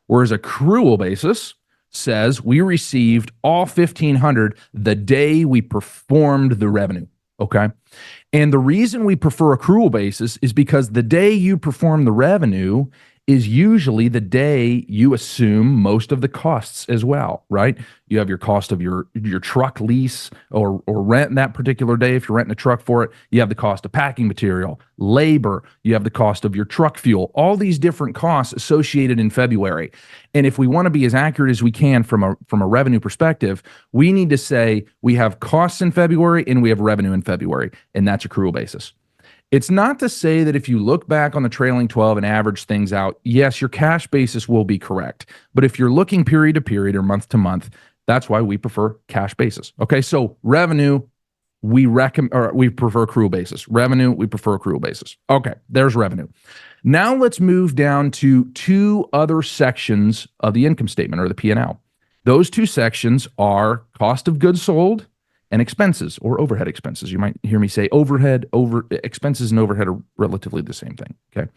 Whereas accrual basis says we received all 1,500 the day we performed the revenue. Okay. And the reason we prefer accrual basis is because the day you perform the revenue is usually the day you assume most of the costs as well, right? You have your cost of your truck lease or rent that particular day if you're renting a truck for it. You have the cost of packing material, labor, you have the cost of your truck fuel, all these different costs associated in February. And if we want to be as accurate as we can from a revenue perspective, we need to say we have costs in February and we have revenue in February, and that's accrual basis. It's not to say that if you look back on the trailing 12 and average things out, yes, your cash basis will be correct. But if you're looking period to period or month to month, that's why we prefer cash basis. Okay, so revenue, we prefer accrual basis. Revenue, we prefer accrual basis. Okay, there's revenue. Now let's move down to two other sections of the income statement or the P&L. Those two sections are cost of goods sold and expenses or overhead expenses. You might hear me say overhead, expenses and overhead are relatively the same thing. Okay.